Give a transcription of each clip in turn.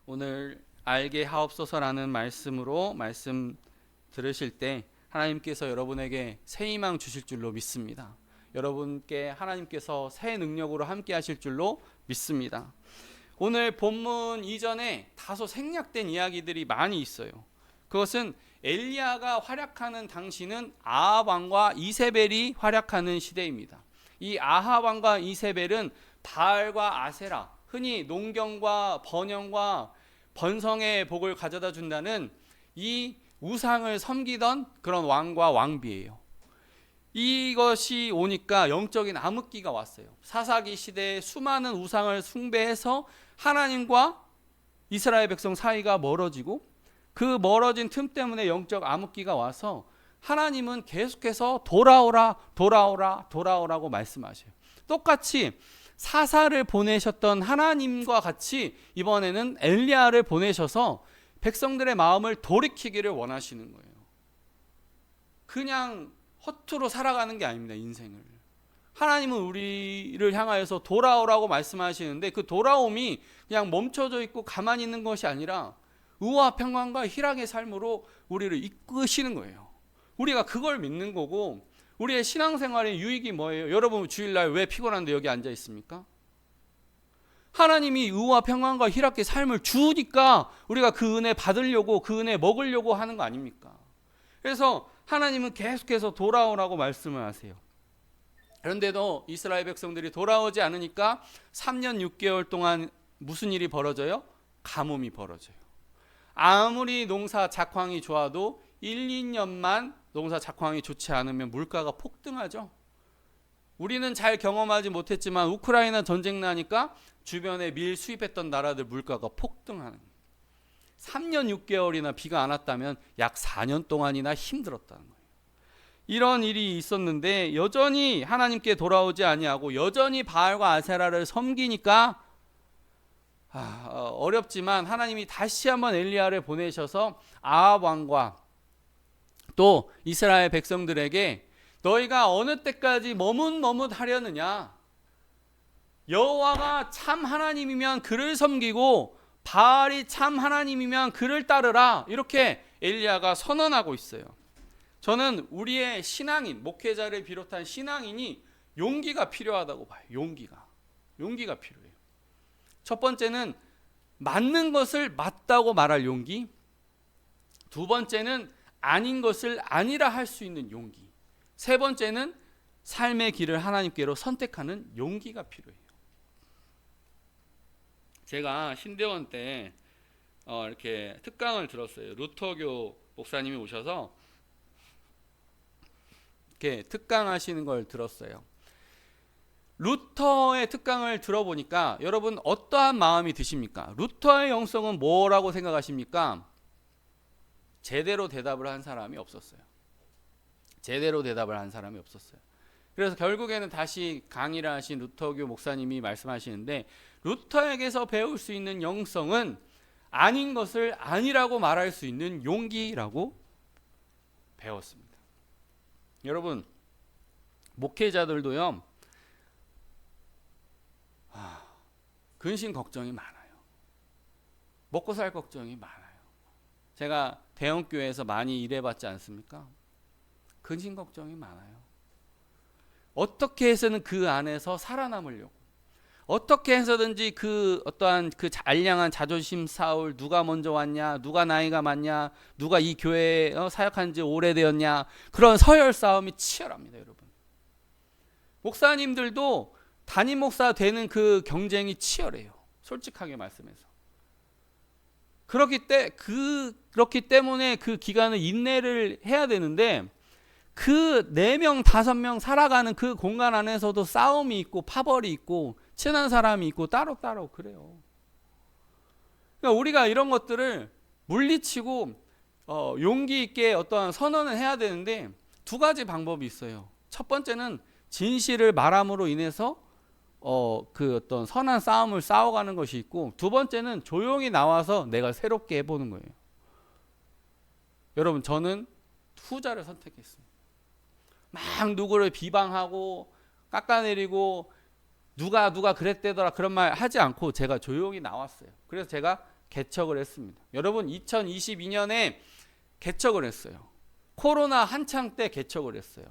오늘 알게 하옵소서라는 말씀으로 말씀 들으실 때 하나님께서 여러분에게 새 희망 주실 줄로 믿습니다. 여러분께 하나님께서 새 능력으로 함께 하실 줄로 믿습니다. 오늘 본문 이전에 다소 생략된 이야기들이 많이 있어요. 그것은 엘리야가 활약하는 당시는 아합 왕과 이세벨이 활약하는 시대입니다. 이 아합 왕과 이세벨은 바알과 아세라, 흔히 농경과 번영과 번성의 복을 가져다 준다는 이 우상을 섬기던 그런 왕과 왕비예요. 이것이 오니까 영적인 암흑기가 왔어요. 사사기 시대에 수많은 우상을 숭배해서 하나님과 이스라엘 백성 사이가 멀어지고 그 멀어진 틈 때문에 영적 암흑기가 와서 하나님은 계속해서 돌아오라고 말씀하셔요. 똑같이 사사를 보내셨던 하나님과 같이 이번에는 엘리야를 보내셔서 백성들의 마음을 돌이키기를 원하시는 거예요. 그냥 허투루 살아가는 게 아닙니다. 인생을. 하나님은 우리를 향하여서 돌아오라고 말씀하시는데 그 돌아옴이 그냥 멈춰져 있고 가만히 있는 것이 아니라 의와 평강과 희락의 삶으로 우리를 이끄시는 거예요. 우리가 그걸 믿는 거고, 우리의 신앙생활의 유익이 뭐예요? 여러분 주일날 왜 피곤한데 여기 앉아 있습니까? 하나님이 의와 평강과 희락의 삶을 주니까 우리가 그 은혜 받으려고, 그 은혜 먹으려고 하는 거 아닙니까? 그래서 하나님은 계속해서 돌아오라고 말씀을 하세요. 그런데도 이스라엘 백성들이 돌아오지 않으니까 3년 6개월 동안 무슨 일이 벌어져요? 가뭄이 벌어져요. 아무리 농사 작황이 좋아도 1, 2년만 농사 작황이 좋지 않으면 물가가 폭등하죠. 우리는 잘 경험하지 못했지만 우크라이나 전쟁 나니까 주변에 밀 수입했던 나라들 물가가 폭등하는 거예요. 3년 6개월이나 비가 안 왔다면 약 4년 동안이나 힘들었다는 거예요. 이런 일이 있었는데 여전히 하나님께 돌아오지 아니하고 여전히 바알과 아세라를 섬기니까 어렵지만 하나님이 다시 한번 엘리야를 보내셔서 아합 왕과 또 이스라엘 백성들에게 너희가 어느 때까지 머뭇머뭇하려느냐, 여호와가 참 하나님이면 그를 섬기고 바알이 참 하나님이면 그를 따르라, 이렇게 엘리야가 선언하고 있어요. 저는 우리의 신앙인, 목회자를 비롯한 신앙인이 용기가 필요하다고 봐요. 용기가 필요해요. 첫 번째는 맞는 것을 맞다고 말할 용기, 두 번째는 아닌 것을 아니라 할 수 있는 용기, 세 번째는 삶의 길을 하나님께로 선택하는 용기가 필요해요. 제가 신대원 때 이렇게 특강을 들었어요. 루터교 목사님이 오셔서 이렇게 특강하시는 걸 들었어요. 루터의 특강을 들어보니까 여러분 어떠한 마음이 드십니까? 루터의 영성은 뭐라고 생각하십니까? 제대로 대답을 한 사람이 없었어요. 그래서 결국에는 다시 강의를 하신 루터교 목사님이 말씀하시는데, 루터에게서 배울 수 있는 영성은 아닌 것을 아니라고 말할 수 있는 용기라고 배웠습니다. 여러분, 목회자들도요, 근심 걱정이 많아요. 먹고 살 걱정이 많아요. 제가 대형교회에서 많이 일해봤지 않습니까? 근심 걱정이 많아요. 어떻게 해서는 그 안에서 살아남으려고, 어떻게 해서든지 그 어떠한 그 알량한 자존심 싸울, 누가 먼저 왔냐, 누가 나이가 많냐, 누가 이 교회에 사역한 지 오래되었냐, 그런 서열 싸움이 치열합니다. 여러분, 목사님들도 담임 목사 되는 그 경쟁이 치열해요. 솔직하게 말씀해서. 그렇기 때문에 그 기간을 인내를 해야 되는데, 그 4명, 5명 살아가는 그 공간 안에서도 싸움이 있고 파벌이 있고 친한 사람이 있고 따로따로 그래요. 그러니까 우리가 이런 것들을 물리치고 용기 있게 어떠한 선언을 해야 되는데, 두 가지 방법이 있어요. 첫 번째는 진실을 말함으로 인해서 그 어떤 선한 싸움을 싸워가는 것이 있고, 두 번째는 조용히 나와서 내가 새롭게 해보는 거예요. 여러분, 저는 후자를 선택했습니다. 막 누구를 비방하고 깎아내리고 누가 그랬대더라 그런 말 하지 않고 제가 조용히 나왔어요. 그래서 제가 개척을 했습니다. 여러분 2022년에 개척을 했어요. 코로나 한창 때 개척을 했어요.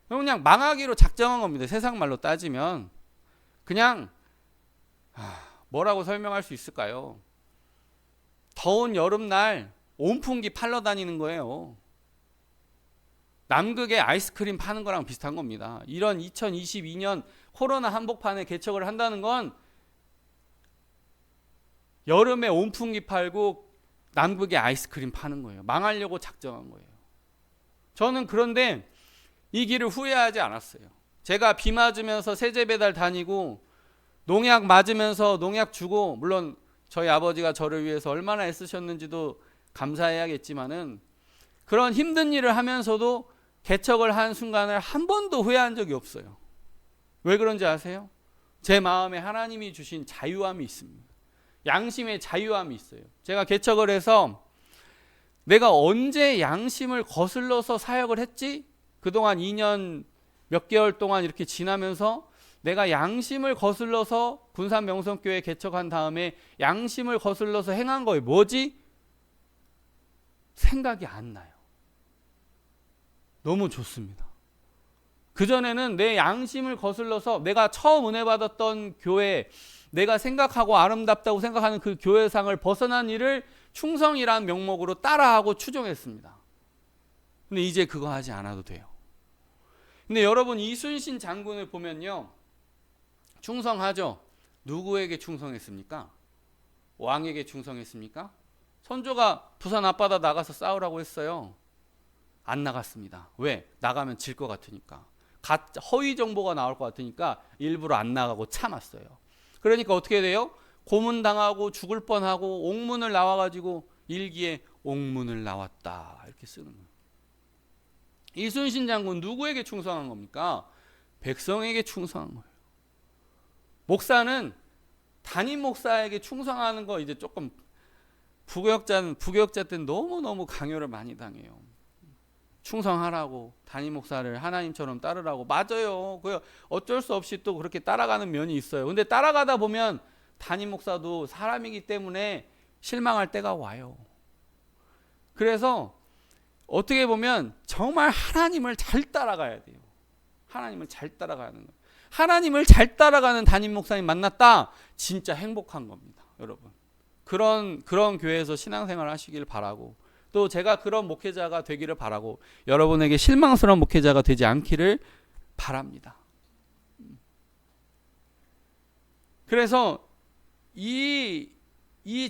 그냥 망하기로 작정한 겁니다. 세상 말로 따지면 그냥 뭐라고 설명할 수 있을까요? 더운 여름날 온풍기 팔러 다니는 거예요. 남극에 아이스크림 파는 거랑 비슷한 겁니다. 이런 2022년 코로나 한복판에 개척을 한다는 건 여름에 온풍기 팔고 남극에 아이스크림 파는 거예요. 망하려고 작정한 거예요. 저는 그런데 이 길을 후회하지 않았어요. 제가 비 맞으면서 세제 배달 다니고 농약 맞으면서 농약 주고, 물론 저희 아버지가 저를 위해서 얼마나 애쓰셨는지도 감사해야겠지만은 그런 힘든 일을 하면서도 개척을 한 순간을 한 번도 후회한 적이 없어요. 왜 그런지 아세요? 제 마음에 하나님이 주신 자유함이 있습니다. 양심의 자유함이 있어요. 제가 개척을 해서 내가 언제 양심을 거슬러서 사역을 했지? 그동안 2년 몇 개월 동안 이렇게 지나면서 내가 양심을 거슬러서 군산 명성교회 개척한 다음에 양심을 거슬러서 행한 거예요. 뭐지? 생각이 안 나요. 너무 좋습니다. 그전에는 내 양심을 거슬러서 내가 처음 은혜 받았던 교회, 내가 생각하고 아름답다고 생각하는 그 교회상을 벗어난 일을 충성이란 명목으로 따라하고 추종했습니다. 근데 이제 그거 하지 않아도 돼요. 근데 여러분 이순신 장군을 보면요, 충성하죠. 누구에게 충성했습니까? 왕에게 충성했습니까? 선조가 부산 앞바다 나가서 싸우라고 했어요. 안 나갔습니다. 왜? 나가면 질 것 같으니까. 허위 정보가 나올 것 같으니까 일부러 안 나가고 참았어요. 그러니까 어떻게 돼요? 고문당하고 죽을 뻔하고 옥문을 나와가지고 일기에 옥문을 나왔다 이렇게 쓰는 거예요. 이순신 장군 누구에게 충성한 겁니까? 백성에게 충성한 거예요. 목사는 담임 목사에게 충성하는 거 이제 조금 부교역자 때는 너무너무 강요를 많이 당해요. 충성하라고, 담임 목사를 하나님처럼 따르라고. 맞아요. 그 어쩔 수 없이 또 그렇게 따라가는 면이 있어요. 근데 따라가다 보면 담임 목사도 사람이기 때문에 실망할 때가 와요. 그래서 어떻게 보면 정말 하나님을 잘 따라가야 돼요. 하나님을 잘 따라가는 거예요. 하나님을 잘 따라가는 담임 목사님 만났다, 진짜 행복한 겁니다, 여러분. 그런 교회에서 신앙생활 하시길 바라고, 또 제가 그런 목회자가 되기를 바라고, 여러분에게 실망스러운 목회자가 되지 않기를 바랍니다. 그래서 이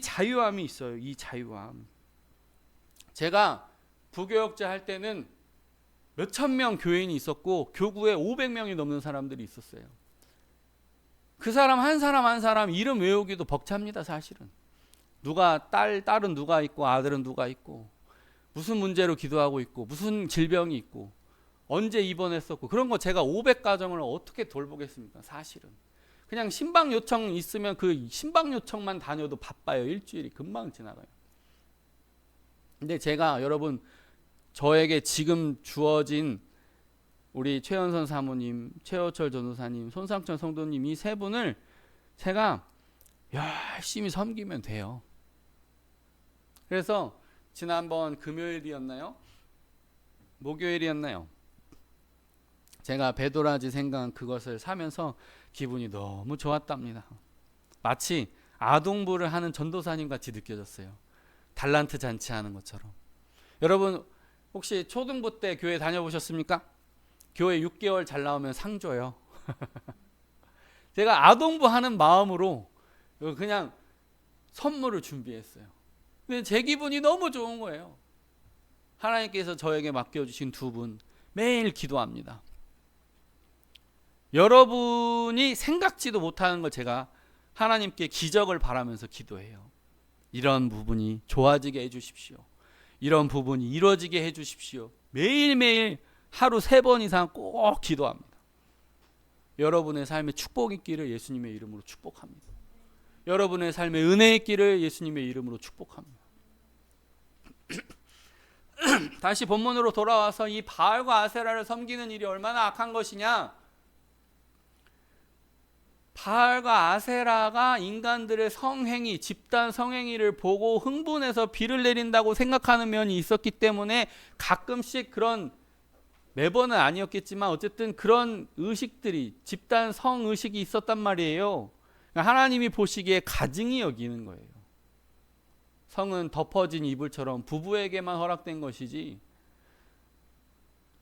자유함이 있어요. 이 자유함. 제가 부교역자 할 때는 몇천 명 교인이 있었고 교구에 500명이 넘는 사람들이 있었어요. 그 사람 한 사람 이름 외우기도 벅찹니다. 사실은 누가 딸은 누가 있고 아들은 누가 있고 무슨 문제로 기도하고 있고 무슨 질병이 있고 언제 입원했었고, 그런 거 제가 500가정을 어떻게 돌보겠습니까? 사실은 그냥 신방 요청 있으면 그 신방 요청만 다녀도 바빠요. 일주일이 금방 지나가요. 근데 제가 여러분, 저에게 지금 주어진 우리 최현선 사모님, 최호철 전도사님, 손상천 성도님, 이 세 분을 제가 열심히 섬기면 돼요. 그래서 지난번 금요일이었나요? 목요일이었나요? 제가 배도라지 생강 그것을 사면서 기분이 너무 좋았답니다. 마치 아동부를 하는 전도사님 같이 느껴졌어요. 달란트 잔치하는 것처럼. 여러분 혹시 초등부 때 교회 다녀보셨습니까? 교회 6개월 잘 나오면 상 줘요. 제가 아동부 하는 마음으로 그냥 선물을 준비했어요. 근데 제 기분이 너무 좋은 거예요. 하나님께서 저에게 맡겨주신 두 분 매일 기도합니다. 여러분이 생각지도 못하는 걸 제가 하나님께 기적을 바라면서 기도해요. 이런 부분이 좋아지게 해주십시오. 이런 부분이 이루어지게 해주십시오. 매일매일 하루 3번 이상 꼭 기도합니다. 여러분의 삶에 축복이 있기를 예수님의 이름으로 축복합니다. 여러분의 삶에 은혜 있기를 예수님의 이름으로 축복합니다. 다시 본문으로 돌아와서 이 바알과 아세라를 섬기는 일이 얼마나 악한 것이냐. 바알과 아세라가 인간들의 성행위, 집단 성행위를 보고 흥분해서 비를 내린다고 생각하는 면이 있었기 때문에 가끔씩 그런, 매번은 아니었겠지만 어쨌든 그런 의식들이, 집단 성의식이 있었단 말이에요. 하나님이 보시기에 가증히 여기는 거예요. 성은 덮어진 이불처럼 부부에게만 허락된 것이지,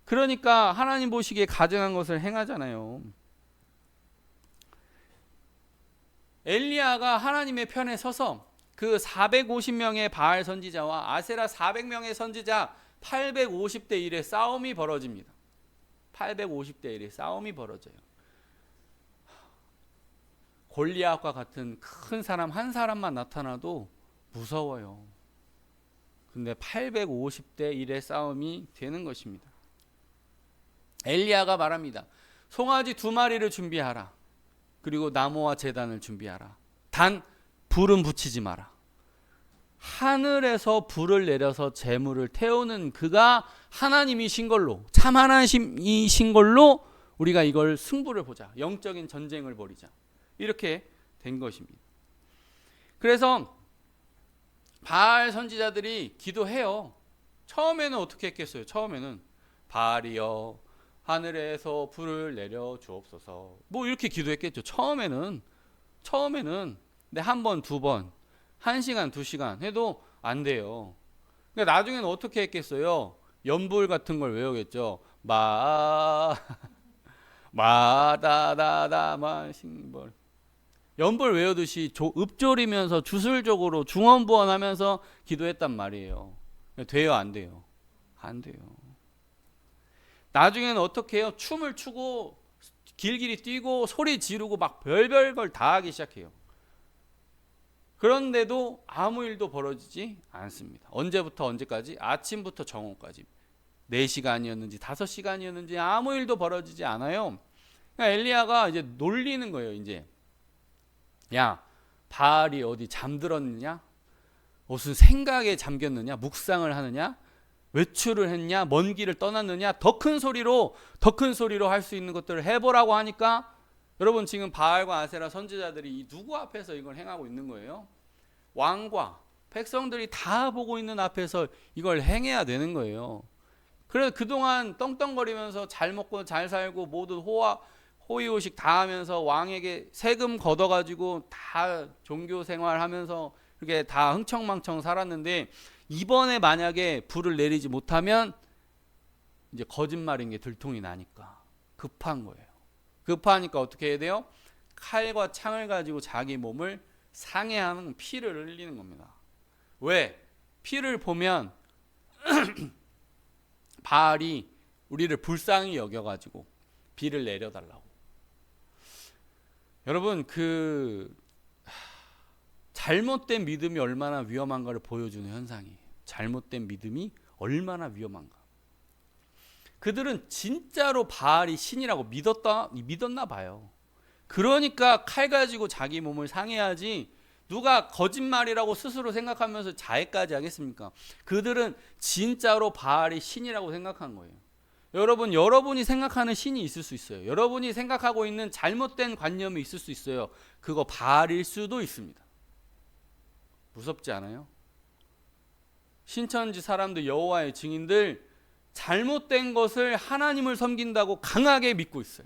그러니까 하나님 보시기에 가증한 것을 행하잖아요. 엘리야가 하나님의 편에 서서 그 450명의 바알 선지자와 아세라 400명의 선지자 850대 1의 싸움이 벌어집니다. 850대 1의 싸움이 벌어져요. 골리앗과 같은 큰 사람 한 사람만 나타나도 무서워요. 근데 850대 1의 싸움이 되는 것입니다. 엘리야가 말합니다. 송아지 2마리를 준비하라. 그리고 나무와 제단을 준비하라. 단 불은 붙이지 마라. 하늘에서 불을 내려서 재물을 태우는 그가 하나님이신 걸로, 참 하나님이신 걸로 우리가 이걸 승부를 보자. 영적인 전쟁을 벌이자. 이렇게 된 것입니다. 그래서 바알 선지자들이 기도해요. 처음에는 어떻게 했겠어요? 처음에는 바알이여 하늘에서 불을 내려 주옵소서, 뭐 이렇게 기도했겠죠. 처음에는. 근데 한 번, 두 번, 1시간, 2시간 해도 안 돼요. 그러니까 나중에는 어떻게 했겠어요? 연불 같은 걸 외우겠죠. 마다다다 마싱벌. 연불 외우듯이 읊조리면서 주술적으로 중언부언하면서 기도했단 말이에요. 돼요, 안 돼요? 안 돼요. 나중에는 어떻게 해요? 춤을 추고 길길이 뛰고 소리 지르고 막 별별 걸 다 하기 시작해요. 그런데도 아무 일도 벌어지지 않습니다. 언제부터 언제까지? 아침부터 정오까지. 4시간이었는지 5시간이었는지 아무 일도 벌어지지 않아요. 그러니까 엘리야가 이제 놀리는 거예요. 이제 야, 바알이 어디 잠들었느냐? 무슨 생각에 잠겼느냐? 묵상을 하느냐? 외출을 했냐? 먼 길을 떠났느냐? 더 큰 소리로 할 수 있는 것들을 해보라고 하니까, 여러분 지금 바알과 아세라 선지자들이 이 누구 앞에서 이걸 행하고 있는 거예요? 왕과 백성들이 다 보고 있는 앞에서 이걸 행해야 되는 거예요. 그래서 그동안 떵떵거리면서 잘 먹고 잘 살고 모든 호의호식 다 하면서 왕에게 세금 걷어가지고 다 종교 생활하면서 그렇게 다 흥청망청 살았는데, 이번에 만약에 불을 내리지 못하면 이제 거짓말인 게 들통이 나니까 급한 거예요. 급하니까 어떻게 해야 돼요? 칼과 창을 가지고 자기 몸을 상해하는, 피를 흘리는 겁니다. 왜? 피를 보면 바알이 우리를 불쌍히 여겨가지고 비를 내려달라고. 여러분 잘못된 믿음이 얼마나 위험한가를 보여주는 현상이에요. 잘못된 믿음이 얼마나 위험한가. 그들은 진짜로 바알이 신이라고 믿었나 봐요. 그러니까 칼 가지고 자기 몸을 상해하지, 누가 거짓말이라고 스스로 생각하면서 자해까지 하겠습니까? 그들은 진짜로 바알이 신이라고 생각한 거예요. 여러분이 생각하는 신이 있을 수 있어요. 여러분이 생각하고 있는 잘못된 관념이 있을 수 있어요. 그거 바알일 수도 있습니다. 무섭지 않아요? 신천지 사람들, 여호와의 증인들, 잘못된 것을 하나님을 섬긴다고 강하게 믿고 있어요.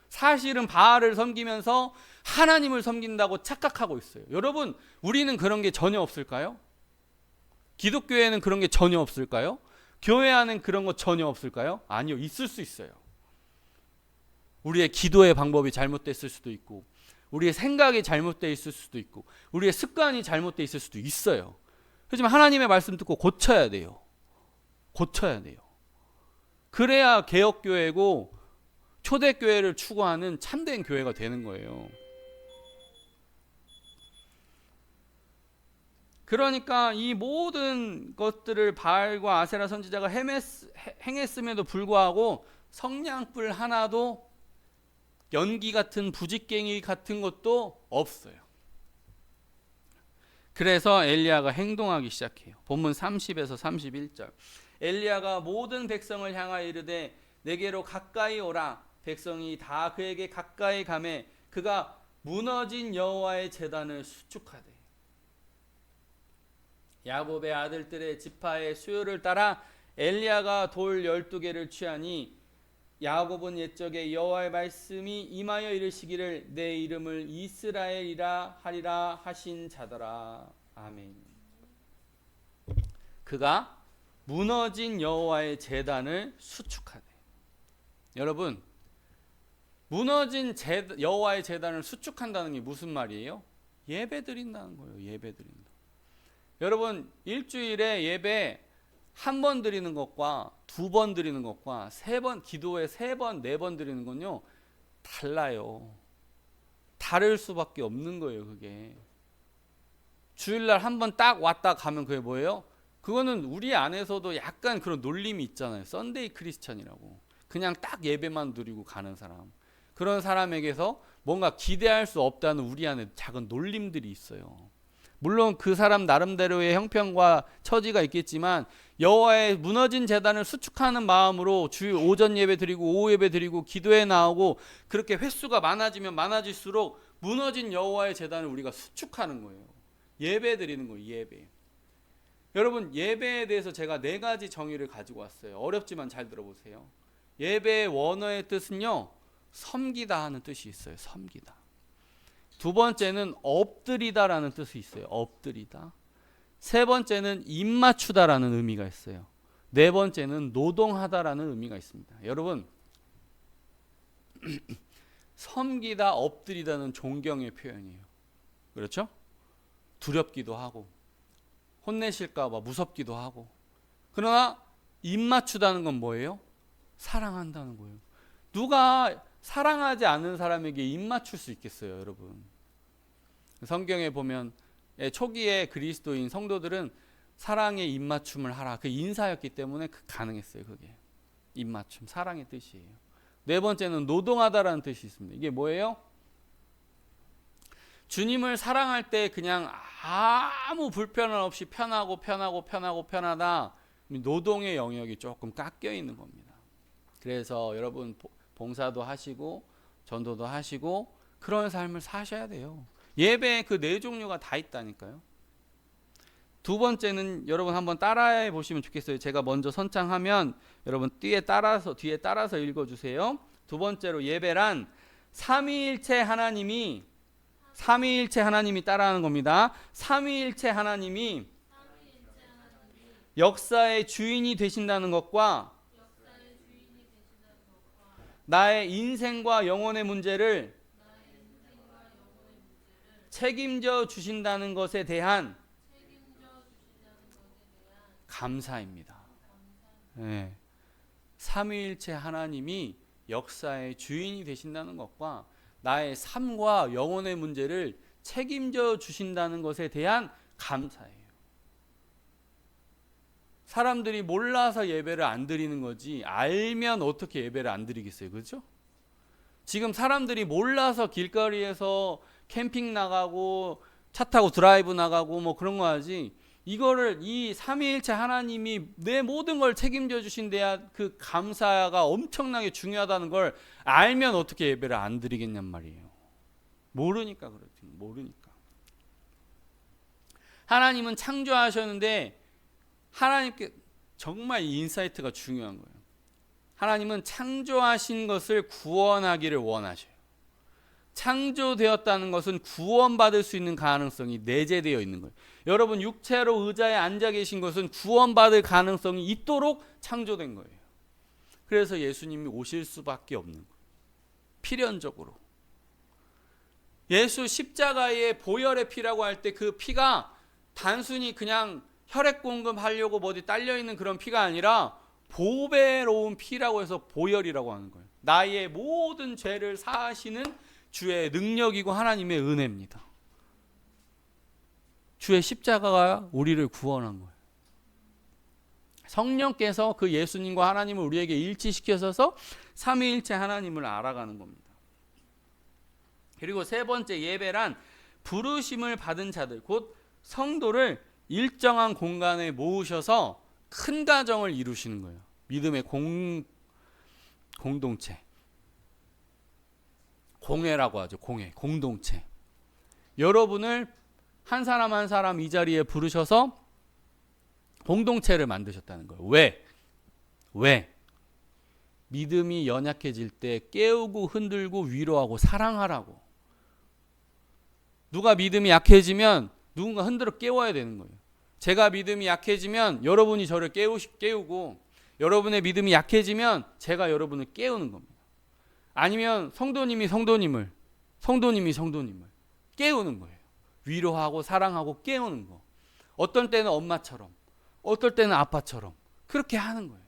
사실은 바알을 섬기면서 하나님을 섬긴다고 착각하고 있어요. 여러분, 우리는 그런 게 전혀 없을까요? 기독교에는 그런 게 전혀 없을까요? 교회 안엔 그런 거 전혀 없을까요? 아니요, 있을 수 있어요. 우리의 기도의 방법이 잘못됐을 수도 있고, 우리의 생각이 잘못되어 있을 수도 있고, 우리의 습관이 잘못되어 있을 수도 있어요. 하지만 하나님의 말씀 듣고 고쳐야 돼요. 그래야 개혁교회고 초대교회를 추구하는 참된 교회가 되는 거예요. 그러니까 이 모든 것들을 바알과 아세라 선지자가 행했음에도 불구하고 성냥불 하나도, 연기 같은 부직갱이 같은 것도 없어요. 그래서 엘리야가 행동하기 시작해요. 본문 30에서 31절. 엘리야가 모든 백성을 향하여 이르되 내게로 가까이 오라. 백성이 다 그에게 가까이 가매 그가 무너진 여호와의 제단을 수축하되 야곱의 아들들의 지파의 수요를 따라 엘리야가 돌 12개를 취하니 야곱은 옛적에 여호와의 말씀이 임하여 이르시기를 내 이름을 이스라엘이라 하리라 하신 자더라. 아멘. 그가 무너진 여호와의 제단을 수축하되. 여러분, 무너진 여호와의 제단을 수축한다는 게 무슨 말이에요? 예배 드린다는 거예요. 예배 드린다. 여러분, 일주일에 예배 한 번 드리는 것과 두 번 드리는 것과 세 번, 기도에 세 번, 네 번 드리는 건요, 달라요. 다를 수밖에 없는 거예요, 그게. 주일날 한 번 딱 왔다 가면 그게 뭐예요? 그거는 우리 안에서도 약간 그런 놀림이 있잖아요. 썬데이 크리스천이라고. 그냥 딱 예배만 드리고 가는 사람. 그런 사람에게서 뭔가 기대할 수 없다는 우리 안에 작은 놀림들이 있어요. 물론 그 사람 나름대로의 형편과 처지가 있겠지만 여호와의 무너진 제단을 수축하는 마음으로 주일 오전 예배 드리고 오후 예배 드리고 기도에 나오고 그렇게 횟수가 많아지면 많아질수록 무너진 여호와의 제단을 우리가 수축하는 거예요. 예배 드리는 거예요. 예배. 여러분, 예배에 대해서 제가 4가지 정의를 가지고 왔어요. 어렵지만 잘 들어보세요. 예배의 원어의 뜻은요, 섬기다 하는 뜻이 있어요. 섬기다. 두 번째는 엎드리다라는 뜻이 있어요. 엎드리다. 세 번째는 입맞추다라는 의미가 있어요. 네 번째는 노동하다라는 의미가 있습니다. 여러분, 섬기다, 엎드리다는 존경의 표현이에요. 그렇죠? 두렵기도 하고 혼내실까 봐 무섭기도 하고. 그러나 입맞추다는 건 뭐예요? 사랑한다는 거예요. 누가 사랑하지 않는 사람에게 입맞출 수 있겠어요, 여러분? 성경에 보면 초기에 그리스도인 성도들은 사랑의 입맞춤을 하라. 그 인사였기 때문에 가능했어요. 그게 입맞춤, 사랑의 뜻이에요. 네 번째는 노동하다라는 뜻이 있습니다. 이게 뭐예요? 주님을 사랑할 때 그냥 아무 불편함 없이 편하다. 노동의 영역이 조금 깎여 있는 겁니다. 그래서 여러분 봉사도 하시고 전도도 하시고 그런 삶을 사셔야 돼요. 예배에 그 네 종류가 다 있다니까요. 두 번째는 여러분 한번 따라해 보시면 좋겠어요. 제가 먼저 선창하면 여러분 뒤에 따라서 읽어주세요. 두 번째로 예배란 삼위일체 하나님이 따라하는 겁니다. 삼위일체 하나님이 역사의 주인이 되신다는 것과 나의 인생과 영혼의 문제를 책임져 주신다는 것에 대한 감사입니다. 네. 삼위일체 하나님이 역사의 주인이 되신다는 것과 나의 삶과 영혼의 문제를 책임져 주신다는 것에 대한 감사예요. 사람들이 몰라서 예배를 안 드리는 거지 알면 어떻게 예배를 안 드리겠어요, 그렇죠? 지금 사람들이 몰라서 길거리에서 캠핑 나가고 차 타고 드라이브 나가고 뭐 그런 거 하지, 이거를 이 삼위일체 하나님이 내 모든 걸 책임져 주신대야 그 감사가 엄청나게 중요하다는 걸 알면 어떻게 예배를 안 드리겠냔 말이에요. 모르니까 그렇지. 모르니까. 하나님은 창조하셨는데 하나님께 정말 이 인사이트가 중요한 거예요. 하나님은 창조하신 것을 구원하기를 원하셔요. 창조되었다는 것은 구원받을 수 있는 가능성이 내재되어 있는 거예요. 여러분 육체로 의자에 앉아 계신 것은 구원받을 가능성이 있도록 창조된 거예요. 그래서 예수님이 오실 수밖에 없는 거예요. 필연적으로. 예수 십자가의 보혈의 피라고 할 때 그 피가 단순히 그냥 혈액 공급하려고 어디 딸려있는 그런 피가 아니라 보배로운 피라고 해서 보혈이라고 하는 거예요. 나의 모든 죄를 사하시는 주의 능력이고 하나님의 은혜입니다. 주의 십자가가 우리를 구원한 거예요. 성령께서 그 예수님과 하나님을 우리에게 일치시켜서 삼위일체 하나님을 알아가는 겁니다. 그리고 세 번째 예배란 부르심을 받은 자들, 곧 성도를 일정한 공간에 모으셔서 큰 가정을 이루시는 거예요. 믿음의 공동체. 공회라고 하죠. 공회, 공동체. 여러분을 한 사람 한 사람 이 자리에 부르셔서 공동체를 만드셨다는 거예요. 왜? 믿음이 연약해질 때 깨우고 흔들고 위로하고 사랑하라고. 누가 믿음이 약해지면 누군가 흔들어 깨워야 되는 거예요. 제가 믿음이 약해지면 여러분이 저를 깨우고, 여러분의 믿음이 약해지면 제가 여러분을 깨우는 겁니다. 아니면 성도님이 성도님을 깨우는 거예요. 위로하고 사랑하고 깨우는 거. 어떤 때는 엄마처럼, 어떨 때는 아빠처럼 그렇게 하는 거예요.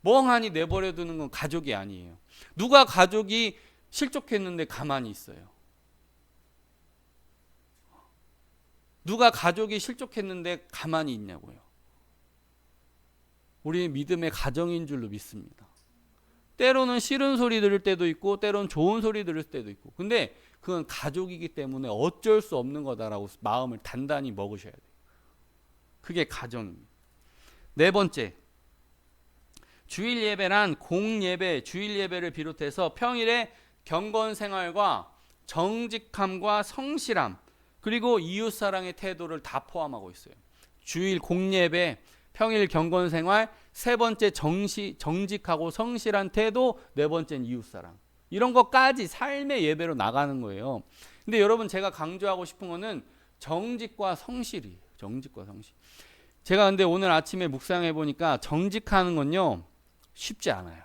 멍하니 내버려 두는 건 가족이 아니에요. 누가 가족이 실족했는데 가만히 있어요? 누가 가족이 실족했는데 가만히 있냐고요. 우리 믿음의 가정인 줄로 믿습니다. 때로는 싫은 소리 들을 때도 있고 때로는 좋은 소리 들을 때도 있고, 근데 그건 가족이기 때문에 어쩔 수 없는 거다라고 마음을 단단히 먹으셔야 돼요. 그게 가정입니다. 네 번째, 주일 예배란 공예배, 주일 예배를 비롯해서 평일에 경건 생활과 정직함과 성실함, 그리고 이웃사랑의 태도를 다 포함하고 있어요. 주일 공예배, 평일 경건 생활, 세 번째 정직하고 성실한 태도, 네 번째는 이웃사랑. 이런 것까지 삶의 예배로 나가는 거예요. 근데 여러분, 제가 강조하고 싶은 거는 정직과 성실이에요. 정직과 성실. 제가 근데 오늘 아침에 묵상해 보니까 정직하는 건요, 쉽지 않아요.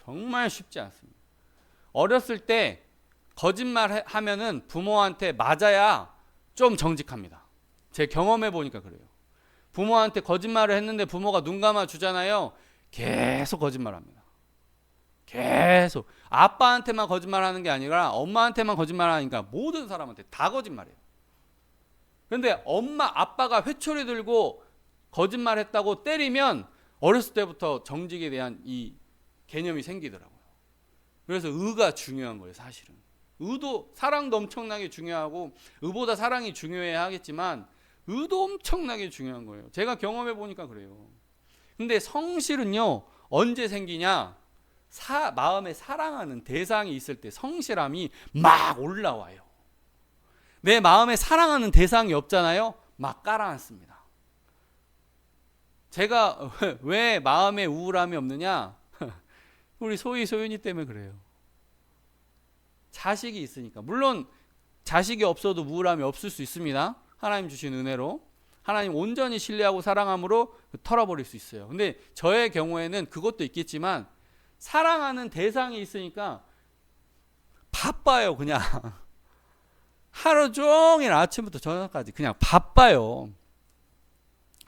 정말 쉽지 않습니다. 어렸을 때 거짓말 하면은 부모한테 맞아야 좀 정직합니다. 제 경험해 보니까 그래요. 부모한테 거짓말을 했는데 부모가 눈 감아 주잖아요. 계속 거짓말합니다. 계속. 아빠한테만 거짓말하는 게 아니라 엄마한테만 거짓말하니까 모든 사람한테 다 거짓말해요. 그런데 아빠가 회초리 들고 거짓말했다고 때리면 어렸을 때부터 정직에 대한 이 개념이 생기더라고요. 그래서 의가 중요한 거예요, 사실은. 의도, 사랑도 엄청나게 중요하고 의보다 사랑이 중요해야 하겠지만 의도 엄청나게 중요한 거예요. 제가 경험해 보니까 그래요. 근데 성실은요, 언제 생기냐? 마음에 사랑하는 대상이 있을 때 성실함이 막 올라와요. 내 마음에 사랑하는 대상이 없잖아요? 막 깔아앉습니다. 제가 왜 마음에 우울함이 없느냐? 우리 소윤이 때문에 그래요. 자식이 있으니까. 물론 자식이 없어도 우울함이 없을 수 있습니다. 하나님 주신 은혜로. 하나님 온전히 신뢰하고 사랑함으로 털어버릴 수 있어요. 근데 저의 경우에는 그것도 있겠지만 사랑하는 대상이 있으니까 바빠요. 그냥 하루 종일 아침부터 저녁까지 그냥 바빠요.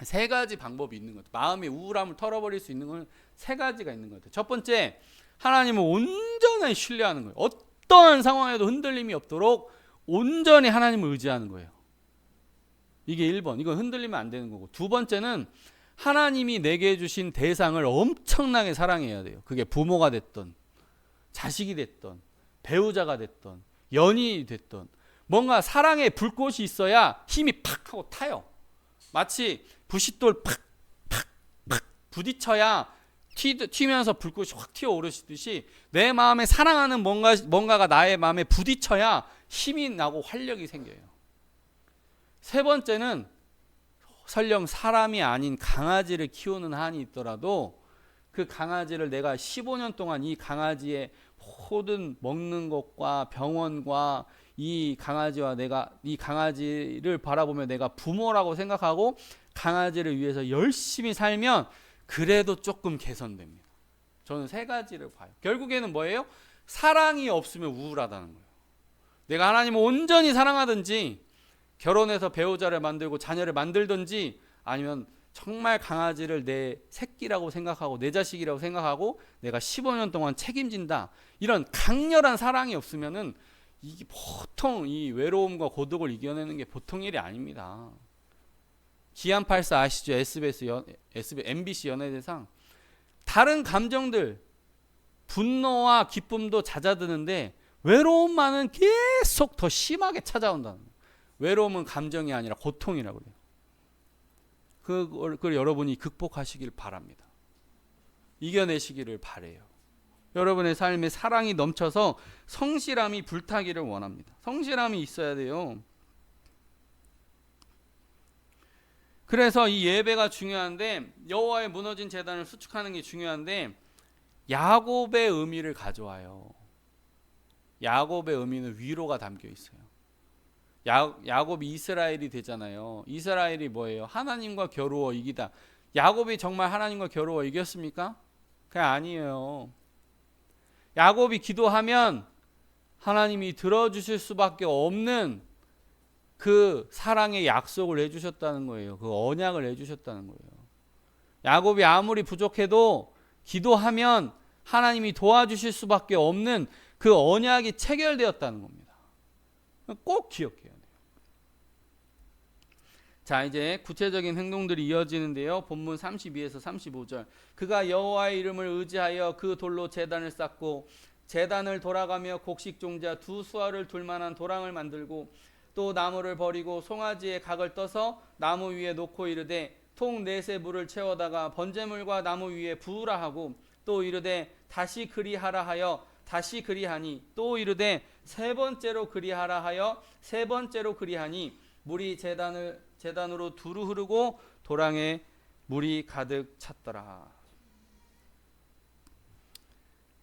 세 가지 방법이 있는 것 같아요. 마음의 우울함을 털어버릴 수 있는 건 세 가지가 있는 것 같아요. 첫 번째, 하나님을 온전히 신뢰하는 거예요. 어떠한 상황에도 흔들림이 없도록 온전히 하나님을 의지하는 거예요. 이게 1번. 이건 흔들리면 안 되는 거고. 두 번째는 하나님이 내게 주신 대상을 엄청나게 사랑해야 돼요. 그게 부모가 됐던, 자식이 됐던, 배우자가 됐던, 연인이 됐던, 뭔가 사랑의 불꽃이 있어야 힘이 팍 하고 타요. 마치 부싯돌 팍 부딪혀야 튀면서 불꽃이 확 튀어오르시듯이 내 마음에 사랑하는 뭔가가 나의 마음에 부딪혀야 힘이 나고 활력이 생겨요. 세 번째는 설령 사람이 아닌 강아지를 키우는 한이 있더라도 그 강아지를 내가 15년 동안 이 강아지의 모든 먹는 것과 병원과 이 강아지를 바라보며 내가 부모라고 생각하고 강아지를 위해서 열심히 살면 그래도 조금 개선됩니다. 저는 세 가지를 봐요. 결국에는 뭐예요? 사랑이 없으면 우울하다는 거예요. 내가 하나님을 온전히 사랑하든지 결혼해서 배우자를 만들고 자녀를 만들든지 아니면 정말 강아지를 내 새끼라고 생각하고 내 자식이라고 생각하고 내가 15년 동안 책임진다. 이런 강렬한 사랑이 없으면은 이게 보통 이 외로움과 고독을 이겨내는 게 보통 일이 아닙니다. 기안84 아시죠? MBC 연예대상. 다른 감정들, 분노와 기쁨도 잦아드는데 외로움만은 계속 더 심하게 찾아온다는 거예요. 외로움은 감정이 아니라 고통이라고 그래요. 그걸 여러분이 극복하시길 바랍니다. 이겨내시기를 바래요. 여러분의 삶에 사랑이 넘쳐서 성실함이 불타기를 원합니다. 성실함이 있어야 돼요. 그래서 이 예배가 중요한데, 여호와의 무너진 제단을 수축하는 게 중요한데, 야곱의 의미를 가져와요. 야곱의 의미는 위로가 담겨 있어요. 야곱이 이스라엘이 되잖아요. 이스라엘이 뭐예요? 하나님과 겨루어 이기다. 야곱이 정말 하나님과 겨루어 이겼습니까? 그게 아니에요. 야곱이 기도하면 하나님이 들어주실 수밖에 없는 그 사랑의 약속을 해주셨다는 거예요. 그 언약을 해주셨다는 거예요. 야곱이 아무리 부족해도 기도하면 하나님이 도와주실 수밖에 없는 그 언약이 체결되었다는 겁니다. 꼭 기억해야 돼요. 자, 이제 구체적인 행동들이 이어지는데요. 본문 32에서 35절. 그가 여호와의 이름을 의지하여 그 돌로 제단을 쌓고 제단을 돌아가며 곡식 종자 두 수알을 둘 만한 도랑을 만들고 또 나무를 버리고 송아지의 각을 떠서 나무 위에 놓고 이르되 통 넷에 물을 채워다가 번제물과 나무 위에 부으라 하고 또 이르되 다시 그리하라 하여 다시 그리하니 또 이르되 세 번째로 그리하라 하여 세 번째로 그리하니 물이 제단으로 두루 흐르고 도랑에 물이 가득 찼더라.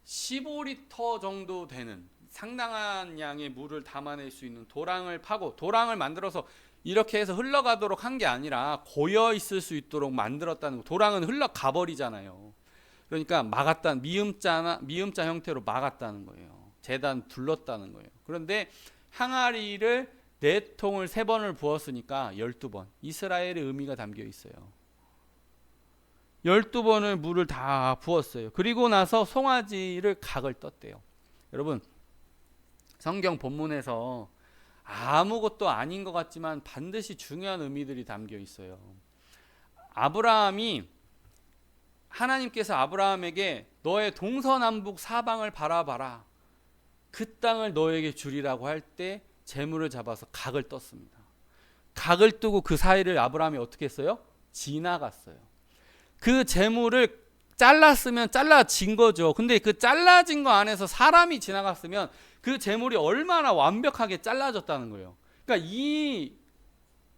15리터 정도 되는 상당한 양의 물을 담아낼 수 있는 도랑을 파고 도랑을 만들어서 이렇게 해서 흘러가도록 한 게 아니라 고여 있을 수 있도록 만들었다는 거. 도랑은 흘러가 버리잖아요. 그러니까 막았다는 미음자 형태로 막았다는 거예요. 제단 둘렀다는 거예요. 그런데 항아리를 4통을 3번을 부었으니까 12번. 이스라엘의 의미가 담겨 있어요. 12번을 물을 다 부었어요. 그리고 나서 송아지를 각을 떴대요. 여러분, 성경 본문에서 아무것도 아닌 것 같지만 반드시 중요한 의미들이 담겨 있어요. 하나님께서 아브라함에게 너의 동서남북 사방을 바라봐라. 그 땅을 너에게 주리라고 할 때 재물을 잡아서 각을 떴습니다. 각을 뜨고 그 사이를 아브라함이 어떻게 했어요? 지나갔어요. 그 재물을 잘랐으면 잘라진 거죠. 근데 그 잘라진 거 안에서 사람이 지나갔으면 그 재물이 얼마나 완벽하게 잘라졌다는 거예요. 그러니까 이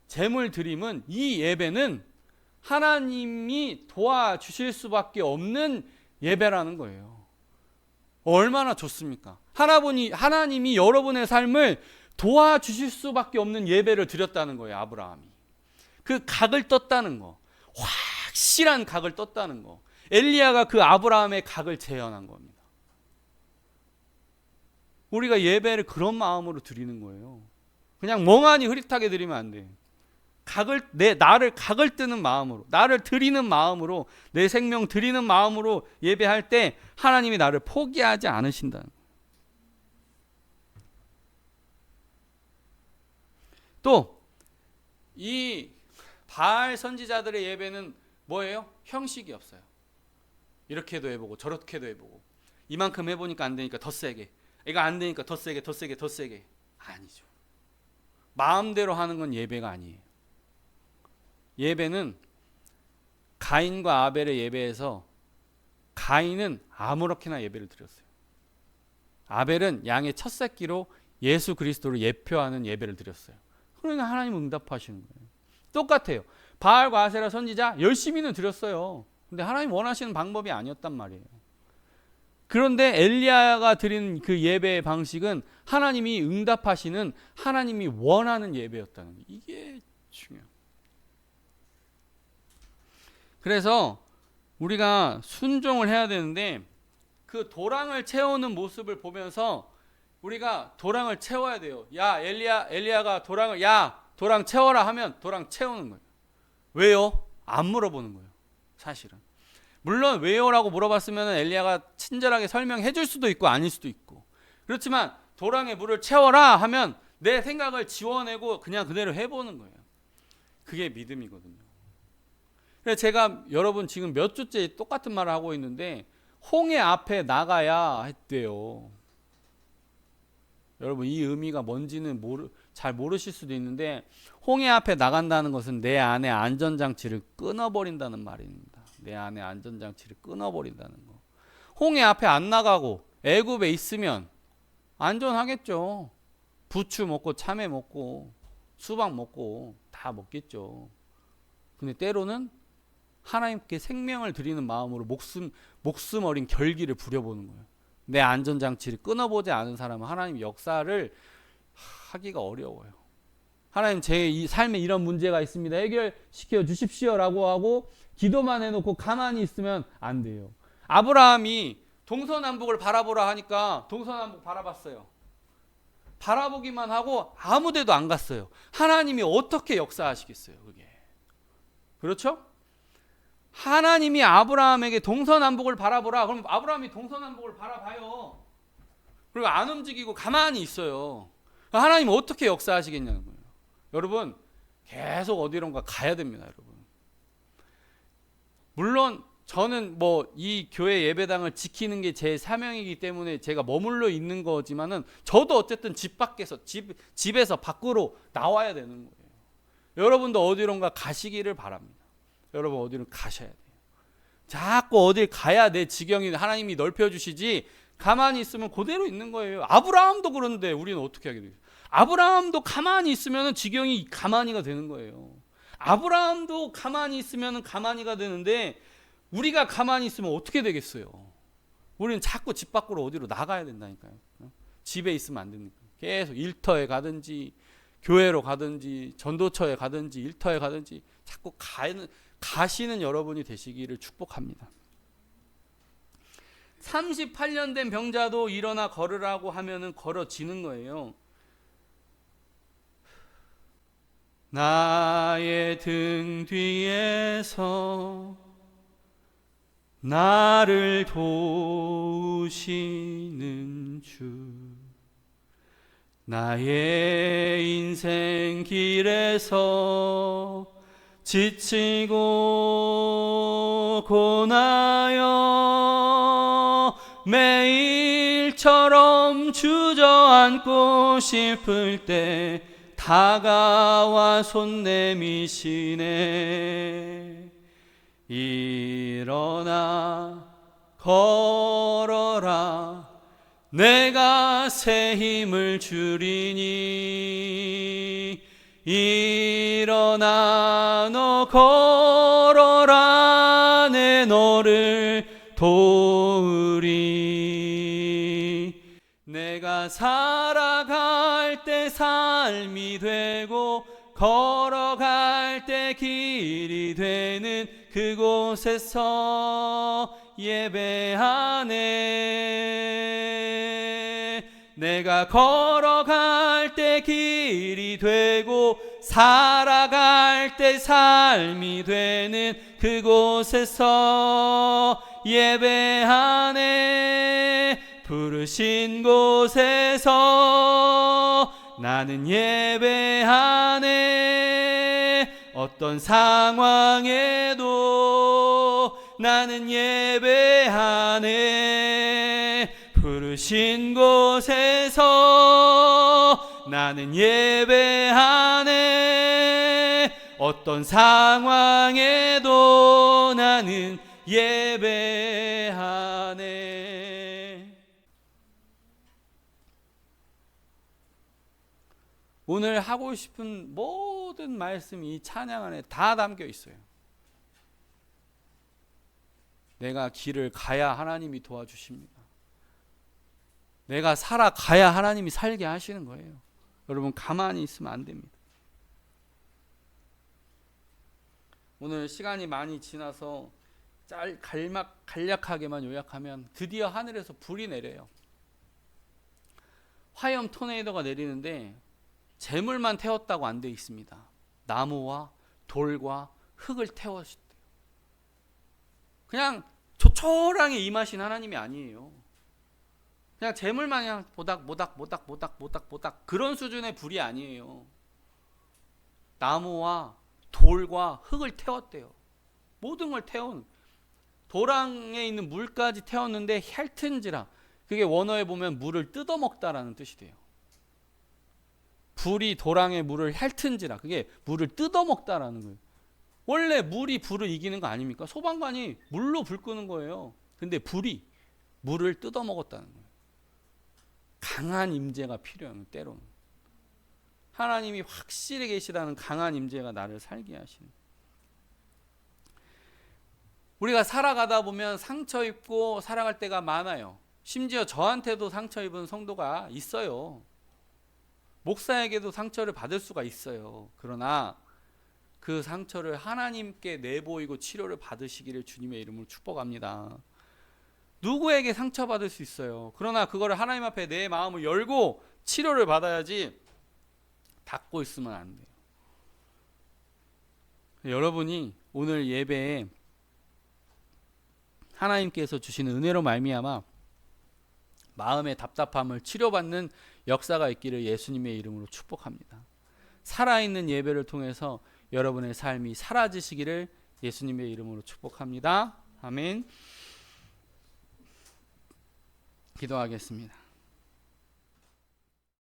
재물 드림은, 이 예배는 하나님이 도와주실 수밖에 없는 예배라는 거예요. 얼마나 좋습니까? 하나님이 여러분의 삶을 도와주실 수밖에 없는 예배를 드렸다는 거예요. 아브라함이 그 각을 떴다는 거, 확실한 각을 떴다는 거. 엘리야가 그 아브라함의 각을 재현한 겁니다. 우리가 예배를 그런 마음으로 드리는 거예요. 그냥 멍하니 흐릿하게 드리면 안 돼. 나를 각을 뜨는 마음으로, 나를 드리는 마음으로, 내 생명 드리는 마음으로 예배할 때 하나님이 나를 포기하지 않으신다는 거예요. 또 이 바알 선지자들의 예배는 뭐예요? 형식이 없어요. 이렇게도 해보고 저렇게도 해보고, 이만큼 해보니까 안 되니까 더 세게, 이거 안 되니까 더 세게 더 세게 더 세게. 아니죠. 마음대로 하는 건 예배가 아니에요. 예배는 가인과 아벨의 예배에서 가인은 아무렇게나 예배를 드렸어요. 아벨은 양의 첫 새끼로 예수 그리스도를 예표하는 예배를 드렸어요. 그러니까 하나님은 응답하시는 거예요. 똑같아요. 바알과 아세라 선지자 열심히는 드렸어요. 근데 하나님 원하시는 방법이 아니었단 말이에요. 그런데 엘리야가 드린 그 예배의 방식은 하나님이 응답하시는, 하나님이 원하는 예배였다는 거예요. 이게 중요해요. 그래서 우리가 순종을 해야 되는데, 그 도랑을 채우는 모습을 보면서 우리가 도랑을 채워야 돼요. 야, 엘리야가 도랑 채워라 하면 도랑 채우는 거예요. 왜요? 안 물어보는 거예요. 사실은. 물론 왜요라고 물어봤으면 엘리야가 친절하게 설명해 줄 수도 있고 아닐 수도 있고, 그렇지만 도랑에 물을 채워라 하면 내 생각을 지워내고 그냥 그대로 해보는 거예요. 그게 믿음이거든요. 그래서 제가 여러분 지금 몇 주째 똑같은 말을 하고 있는데, 홍해 앞에 나가야 했대요. 여러분 이 의미가 뭔지는 잘 모르실 수도 있는데, 홍해 앞에 나간다는 것은 내 안에 안전장치를 끊어버린다는 말입니다. 내 안에 안전장치를 끊어버린다는 거. 홍해 앞에 안 나가고 애굽에 있으면 안전하겠죠. 부추 먹고 참외 먹고 수박 먹고 다 먹겠죠. 근데 때로는 하나님께 생명을 드리는 마음으로 목숨 어린 결기를 부려보는 거예요. 내 안전장치를 끊어보지 않은 사람은 하나님 역사를 하기가 어려워요. 하나님 제 이 삶에 이런 문제가 있습니다. 해결시켜 주십시오라고 하고 기도만 해놓고 가만히 있으면 안 돼요. 아브라함이 동서남북을 바라보라 하니까 동서남북 바라봤어요. 바라보기만 하고 아무 데도 안 갔어요. 하나님이 어떻게 역사하시겠어요, 그게. 그렇죠? 하나님이 아브라함에게 동서남북을 바라보라. 그럼 아브라함이 동서남북을 바라봐요. 그리고 안 움직이고 가만히 있어요. 하나님 어떻게 역사하시겠냐는 거예요. 여러분, 계속 어디론가 가야 됩니다, 여러분. 물론 저는 뭐 이 교회 예배당을 지키는 게 제 사명이기 때문에 제가 머물러 있는 거지만은 저도 어쨌든 집 밖에서 집에서 밖으로 나와야 되는 거예요. 여러분도 어디론가 가시기를 바랍니다. 여러분 어디로 가셔야 돼요. 자꾸 어딜 가야 내 지경이 하나님이 넓혀주시지 가만히 있으면 그대로 있는 거예요. 아브라함도 그런데 우리는 어떻게 하게 돼요? 아브라함도 가만히 있으면 지경이 가만히가 되는 거예요. 아브라함도 가만히 있으면 가만히가 되는데 우리가 가만히 있으면 어떻게 되겠어요? 우리는 자꾸 집 밖으로 어디로 나가야 된다니까요. 집에 있으면 안 됩니까? 계속 일터에 가든지 교회로 가든지 전도처에 가든지 일터에 가든지 자꾸 가시는 여러분이 되시기를 축복합니다. 38년 된 병자도 일어나 걸으라고 하면은 걸어지는 거예요. 나의 등 뒤에서 나를 도우시는 주, 나의 인생 길에서 지치고 고나여 매일처럼 주저앉고 싶을 때 다가와 손 내미시네. 일어나 걸어라, 내가 새 힘을 주리니. 일어나 너 걸어라, 내 너를 도우리. 내가 살아갈 때 삶이 되고 걸어갈 때 길이 되는 그곳에서 예배하네. 내가 걸어갈 때 길이 되고 살아갈 때 삶이 되는 그곳에서 예배하네. 부르신 곳에서 나는 예배하네. 어떤 상황에도 나는 예배하네. 부르신 곳에서 나는 예배하네. 어떤 상황에도 나는 예배하네. 오늘 하고 싶은 모든 말씀이 이 찬양 안에 다 담겨 있어요. 내가 길을 가야 하나님이 도와주십니다. 내가 살아가야 하나님이 살게 하시는 거예요. 여러분 가만히 있으면 안 됩니다. 오늘 시간이 많이 지나서 간략하게만 요약하면 드디어 하늘에서 불이 내려요. 화염 토네이도가 내리는데 재물만 태웠다고 안 돼 있습니다. 나무와 돌과 흙을 태웠대요. 그냥 조촐하게 임하신 하나님이 아니에요. 그냥 재물만 그냥 보닥 그런 수준의 불이 아니에요. 나무와 돌과 흙을 태웠대요. 모든 걸 태운, 도랑에 있는 물까지 태웠는데 핥은지라, 그게 원어에 보면 물을 뜯어먹다라는 뜻이 돼요. 불이 도랑의 물을 핥은지라, 그게 물을 뜯어먹다라는 거예요. 원래 물이 불을 이기는 거 아닙니까? 소방관이 물로 불 끄는 거예요. 근데 불이 물을 뜯어 먹었다는 거예요. 강한 임재가 필요해요. 때로는 하나님이 확실히 계시다는 강한 임재가 나를 살게 하시는. 우리가 살아가다 보면 상처 입고 살아갈 때가 많아요. 심지어 저한테도 상처 입은 성도가 있어요. 목사에게도 상처를 받을 수가 있어요. 그러나 그 상처를 하나님께 내보이고 치료를 받으시기를 주님의 이름으로 축복합니다. 누구에게 상처받을 수 있어요. 그러나 그거를 하나님 앞에 내 마음을 열고 치료를 받아야지 닫고 있으면 안 돼요. 여러분이 오늘 예배에 하나님께서 주시는 은혜로 말미암아 마음의 답답함을 치료받는 역사가 있기를 예수님의 이름으로 축복합니다. 살아있는 예배를 통해서 여러분의 삶이 사라지시기를 예수님의 이름으로 축복합니다. 아멘. 기도하겠습니다.